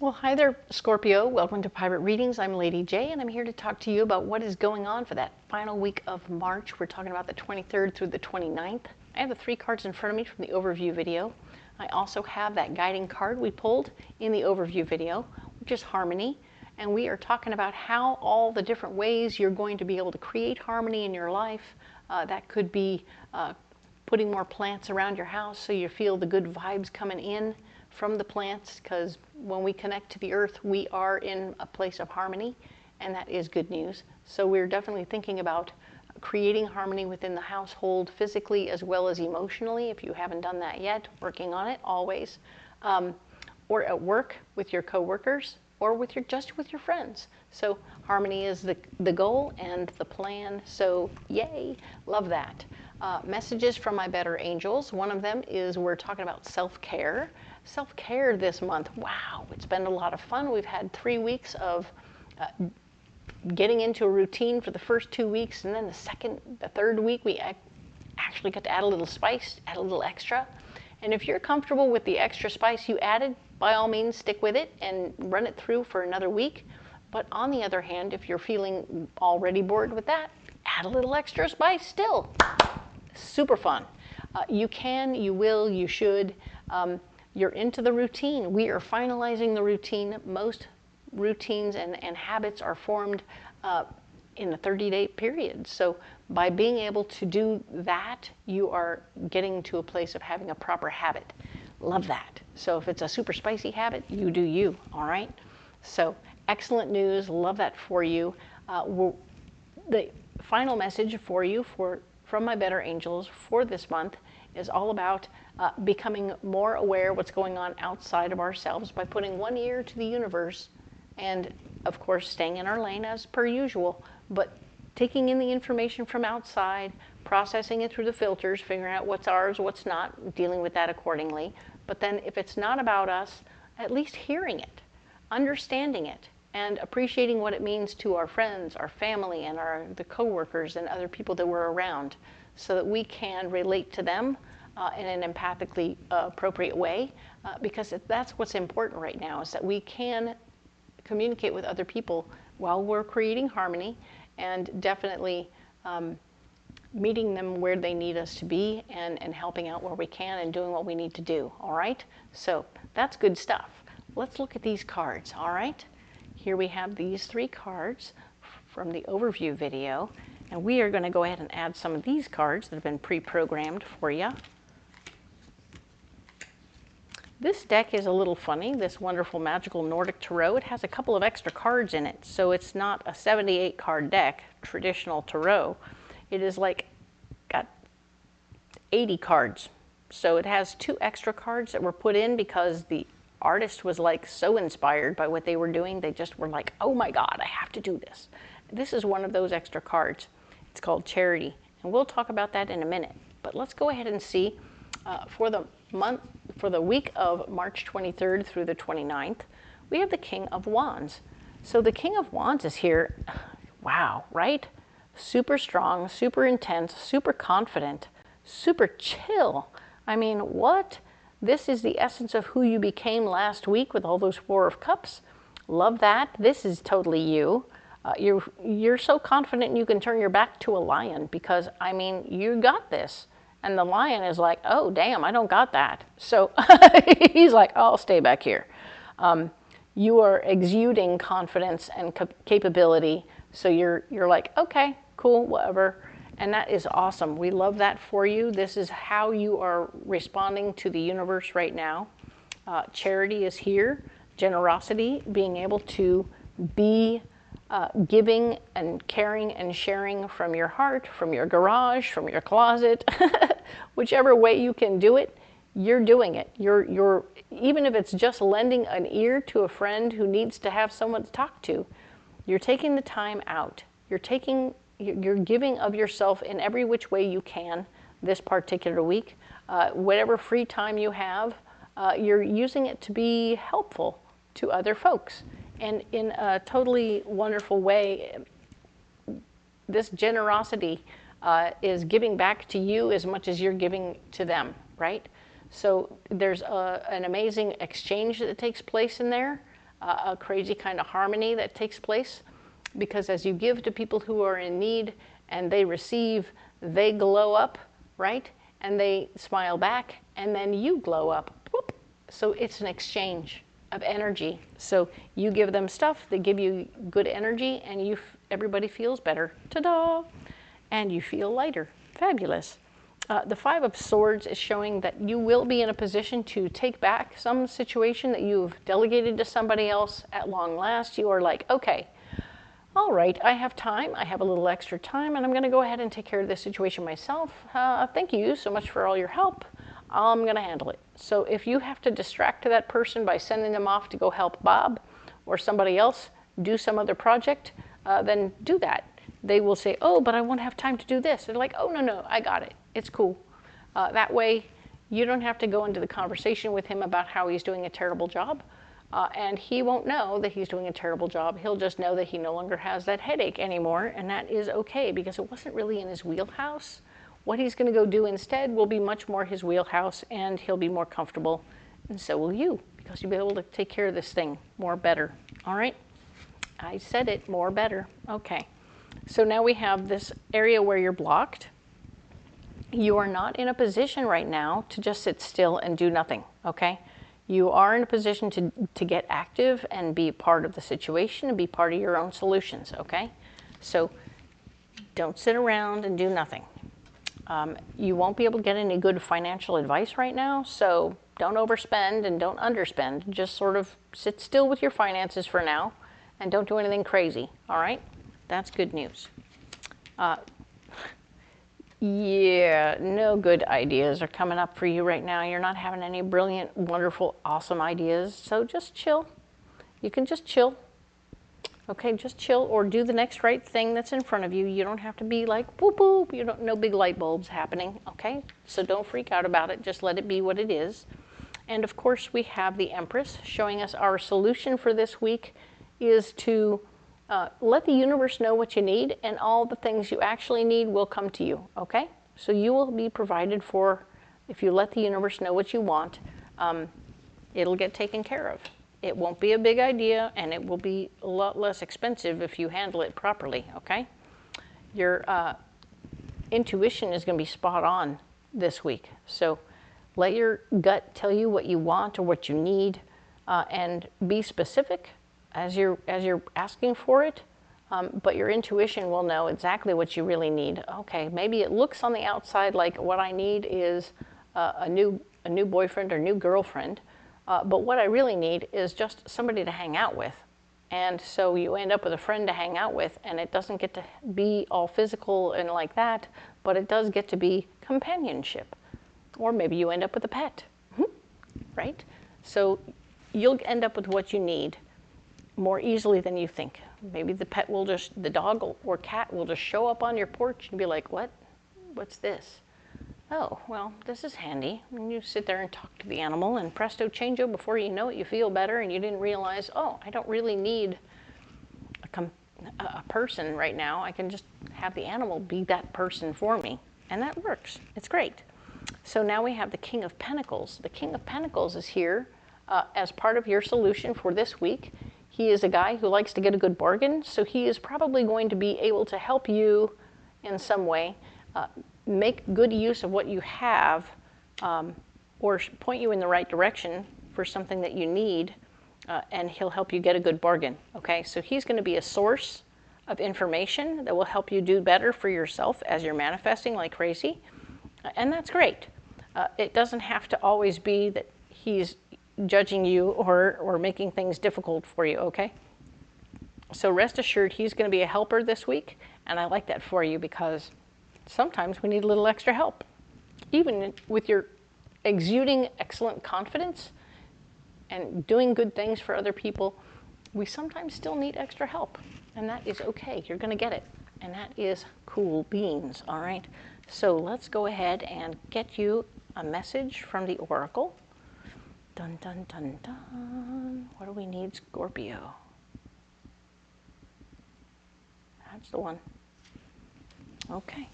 Well, hi there, Scorpio. Welcome to Private Readings. I'm Lady J, and I'm here to talk to you about what is going on for that final week of March. We're talking about the 23rd through the 29th. I have the 3 cards in front of me from the overview video. I also have that guiding card we pulled in the overview video, which is harmony. And we are talking about how all the different ways you're going to be able to create harmony in your life. That could be putting more plants around your house so you feel the good vibes coming in from the plants, because when we connect to the earth, we are in a place of harmony, and that is good news. So we're definitely thinking about creating harmony within the household, physically as well as emotionally. If you haven't done that yet, working on it always, or at work with your coworkers, or with just with your friends. So harmony is the goal and the plan. So yay, love that. Messages from my better angels. One of them is we're talking about self-care. Self-care this month. Wow, it's been a lot of fun. We've had 3 weeks of getting into a routine for the first 2 weeks, and then the third week, we actually got to add a little spice, add a little extra. And if you're comfortable with the extra spice you added, by all means, stick with it and run it through for another week. But on the other hand, if you're feeling already bored with that, add a little extra spice still. Super fun. You can, you will, you should. You're into the routine. We are finalizing the routine. Most routines and habits are formed in a 30-day period. So by being able to do that, you are getting to a place of having a proper habit. Love that. So if it's a super spicy habit, you do you, all right? So excellent news. Love that for you. The final message for you from my better angels for this month is all about becoming more aware of what's going on outside of ourselves by putting one ear to the universe and, of course, staying in our lane as per usual, but taking in the information from outside, processing it through the filters, figuring out what's ours, what's not, dealing with that accordingly. But then if it's not about us, at least hearing it, understanding it, and appreciating what it means to our friends, our family, and the coworkers and other people that we're around, so that we can relate to them in an empathically appropriate way, because that's what's important right now, is that we can communicate with other people while we're creating harmony, and definitely meeting them where they need us to be, and helping out where we can and doing what we need to do, all right? So that's good stuff. Let's look at these cards, all right? Here we have these 3 cards from the overview video, and we are going to go ahead and add some of these cards that have been pre-programmed for you. This deck is a little funny, this wonderful magical Nordic tarot. It has a couple of extra cards in it, so it's not a 78 card deck, traditional tarot. It is like got 80 cards. So it has 2 extra cards that were put in because the artist was like so inspired by what they were doing. They just were like, oh my God, I have to do this. This is one of those extra cards. It's called Charity, and we'll talk about that in a minute. But let's go ahead and see for the week of March 23rd through the 29th, we have the King of Wands. So the King of Wands is here. Wow, right? Super strong, super intense, super confident, super chill. I mean, what? This is the essence of who you became last week with all those 4 of Cups. Love that. This is totally you. You're so confident you can turn your back to a lion because, I mean, you got this. And the lion is like, oh, damn, I don't got that. So he's like, oh, I'll stay back here. You are exuding confidence and capability. So you're like, okay, cool, whatever. And that is awesome. We love that for you. This is how you are responding to the universe right now. Charity is here. Generosity, being able to be giving and caring and sharing from your heart, from your garage, from your closet, whichever way you can do it, you're doing it. You're even if it's just lending an ear to a friend who needs to have someone to talk to, you're taking the time out. You're giving of yourself in every which way you can this particular week. Whatever free time you have, you're using it to be helpful to other folks. And in a totally wonderful way, this generosity is giving back to you as much as you're giving to them, right? So there's an amazing exchange that takes place in there. a crazy kind of harmony that takes place, because as you give to people who are in need and they receive, they glow up, right? And they smile back, and then you glow up. Whoop. So it's an exchange of energy. So you give them stuff, they give you good energy, and everybody feels better. Ta-da! And you feel lighter. Fabulous. The Five of Swords is showing that you will be in a position to take back some situation that you've delegated to somebody else at long last. You are like, okay, all right, I have time. I have a little extra time, and I'm going to go ahead and take care of this situation myself. Thank you so much for all your help. I'm going to handle it. So if you have to distract that person by sending them off to go help Bob or somebody else do some other project, then do that. They will say, oh, but I won't have time to do this. They're like, oh, no, I got it. It's cool. That way, you don't have to go into the conversation with him about how he's doing a terrible job. And he won't know that he's doing a terrible job. He'll just know that he no longer has that headache anymore, and that is okay because it wasn't really in his wheelhouse. What he's going to go do instead will be much more his wheelhouse, and he'll be more comfortable, and so will you, because you'll be able to take care of this thing more better. All right? I said it, more better. Okay. So now we have this area where you're blocked. You are not in a position right now to just sit still and do nothing, okay? You are in a position to get active and be part of the situation and be part of your own solutions, okay? So don't sit around and do nothing. You won't be able to get any good financial advice right now, so don't overspend and don't underspend. Just sort of sit still with your finances for now and don't do anything crazy, all right? That's good news. Yeah, no good ideas are coming up for you right now. You're not having any brilliant, wonderful, awesome ideas, so just chill. You can just chill. Okay, just chill or do the next right thing that's in front of you. You don't have to be like, boop, boop. You don't, no big light bulbs happening, okay? So don't freak out about it. Just let it be what it is. And of course, we have the Empress showing us our solution for this week is to let the universe know what you need, and all the things you actually need will come to you, okay? So you will be provided for if you let the universe know what you want. It'll get taken care of. It won't be a big idea, and it will be a lot less expensive if you handle it properly, okay? Your intuition is going to be spot on this week. So let your gut tell you what you want or what you need, and be specific as you're asking for it, but your intuition will know exactly what you really need. Okay, maybe it looks on the outside like what I need is a new boyfriend or new girlfriend, but what I really need is just somebody to hang out with. And so you end up with a friend to hang out with, and it doesn't get to be all physical and like that, but it does get to be companionship. Or maybe you end up with a pet, right? So you'll end up with what you need more easily than you think. Maybe the pet will just, the dog or cat will just show up on your porch and be like, what? What's this? Oh, well, this is handy. And you sit there and talk to the animal, and presto changeo, before you know it, you feel better, and you didn't realize, oh, I don't really need a person right now. I can just have the animal be that person for me. And that works. It's great. So now we have the King of Pentacles. The King of Pentacles is here as part of your solution for this week. He is a guy who likes to get a good bargain, so he is probably going to be able to help you in some way, make good use of what you have, or point you in the right direction for something that you need, and he'll help you get a good bargain, okay? So he's going to be a source of information that will help you do better for yourself as you're manifesting like crazy, and that's great. It doesn't have to always be that he's judging you or making things difficult for you, okay? So rest assured, he's going to be a helper this week, and I like that for you because sometimes we need a little extra help. Even with your exuding excellent confidence and doing good things for other people, we sometimes still need extra help, and that is okay. You're going to get it, and that is cool beans, all right? So let's go ahead and get you a message from the Oracle. Dun, dun, dun, dun. What do we need, Scorpio? That's the one. Okay.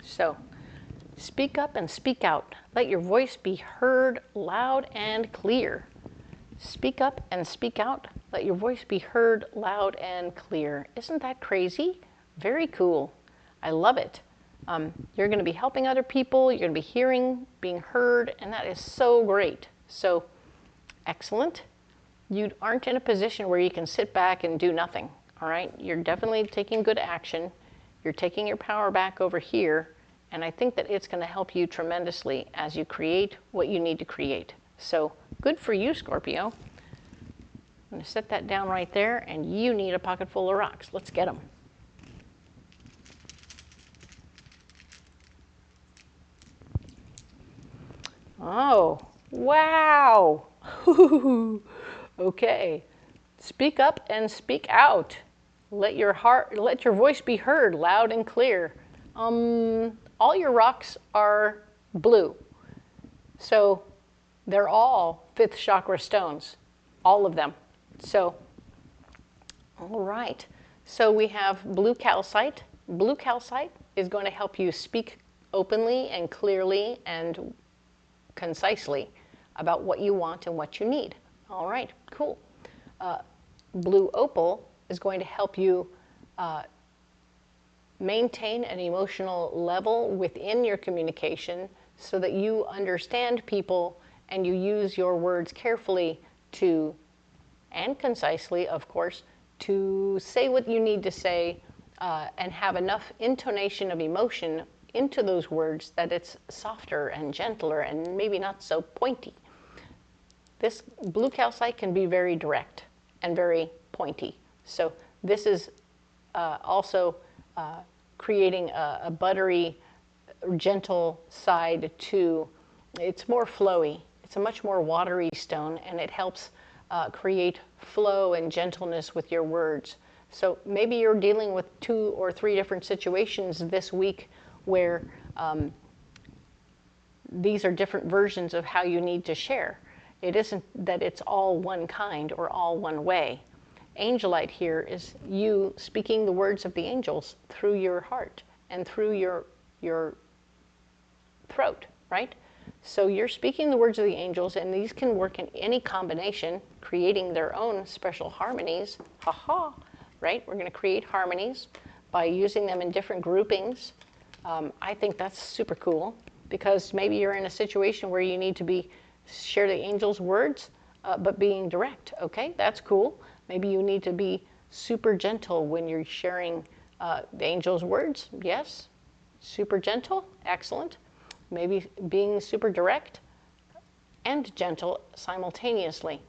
So, Speak up and speak out. Let your voice be heard loud and clear. Speak up and speak out. Let your voice be heard loud and clear. Isn't that crazy? Very cool. I love it. You're going to be helping other people. You're going to be hearing, being heard, and that is so great. So excellent. You aren't in a position where you can sit back and do nothing. All right? You're definitely taking good action. You're taking your power back over here. And I think that it's going to help you tremendously as you create what you need to create. So good for you, Scorpio. I'm going to set that down right there, and you need a pocket full of rocks. Let's get them. Oh, wow. Okay. Speak up and speak out. Let your voice be heard loud and clear. All your rocks are blue. So they're all 5th chakra stones, all of them. So, all right. So we have blue calcite. Blue calcite is going to help you speak openly and clearly and concisely about what you want and what you need. All right, cool. Blue opal is going to help you maintain an emotional level within your communication so that you understand people and you use your words carefully to, and concisely, of course, to say what you need to say and have enough intonation of emotion into those words that it's softer and gentler and maybe not so pointy. This blue calcite can be very direct and very pointy. So this is also creating a buttery, gentle side to, it's more flowy. It's a much more watery stone, and it helps create flow and gentleness with your words. So maybe you're dealing with 2 or 3 different situations this week where these are different versions of how you need to share. It isn't that it's all one kind or all one way. Angelite here is you speaking the words of the angels through your heart and through your throat, right? So you're speaking the words of the angels, and these can work in any combination, creating their own special harmonies. Ha-ha, right? We're going to create harmonies by using them in different groupings. I think that's super cool, because maybe you're in a situation where you need to share the angels' words, but being direct. Okay, that's cool. Maybe you need to be super gentle when you're sharing the angels' words. Yes, super gentle, excellent. Maybe being super direct and gentle simultaneously.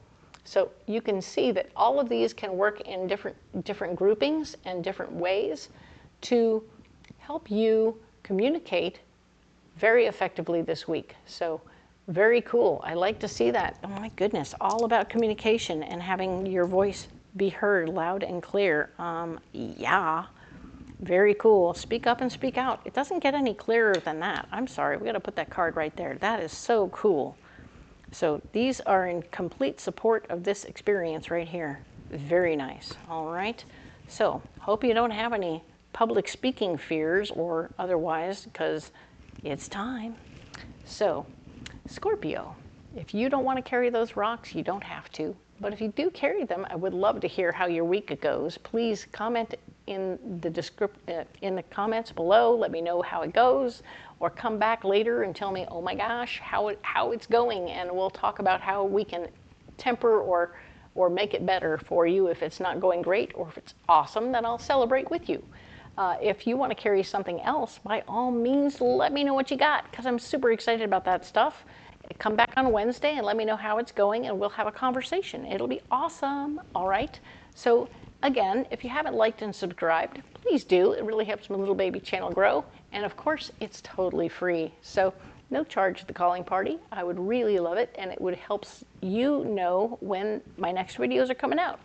So you can see that all of these can work in different groupings and different ways to help you communicate very effectively this week. So very cool. I like to see that. Oh my goodness, all about communication and having your voice be heard loud and clear. Yeah, very cool. Speak up and speak out. It doesn't get any clearer than that. I'm sorry, we got to put that card right there. That is so cool. So these are in complete support of this experience right here. Very nice. All right. So hope you don't have any public speaking fears or otherwise, because it's time. So Scorpio, if you don't want to carry those rocks, you don't have to. But if you do carry them, I would love to hear how your week goes. Please comment in the comments below. Let me know how it goes, or come back later and tell me, oh my gosh, how it's going, and we'll talk about how we can temper or make it better for you if it's not going great, or if it's awesome, then I'll celebrate with you. If you want to carry something else, by all means, let me know what you got, because I'm super excited about that stuff. Come back on Wednesday and let me know how it's going, and we'll have a conversation. It'll be awesome. All right. So again, if you haven't liked and subscribed, please do. It really helps my little baby channel grow. And of course, it's totally free. So no charge at the calling party. I would really love it, and it would help you know when my next videos are coming out,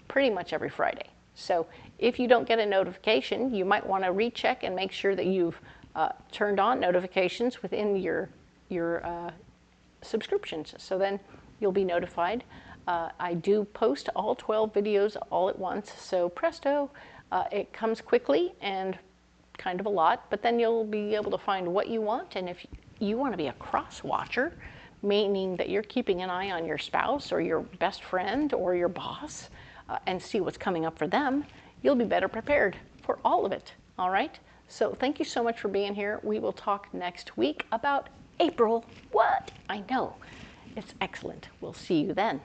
pretty much every Friday. So if you don't get a notification, you might want to recheck and make sure that you've turned on notifications within your subscriptions. So then you'll be notified. I do post all 12 videos all at once. So presto, it comes quickly, and kind of a lot, but then you'll be able to find what you want. And if you want to be a cross watcher, meaning that you're keeping an eye on your spouse or your best friend or your boss and see what's coming up for them, you'll be better prepared for all of it. All right? So thank you so much for being here. We will talk next week about April. What? I know. It's excellent. We'll see you then.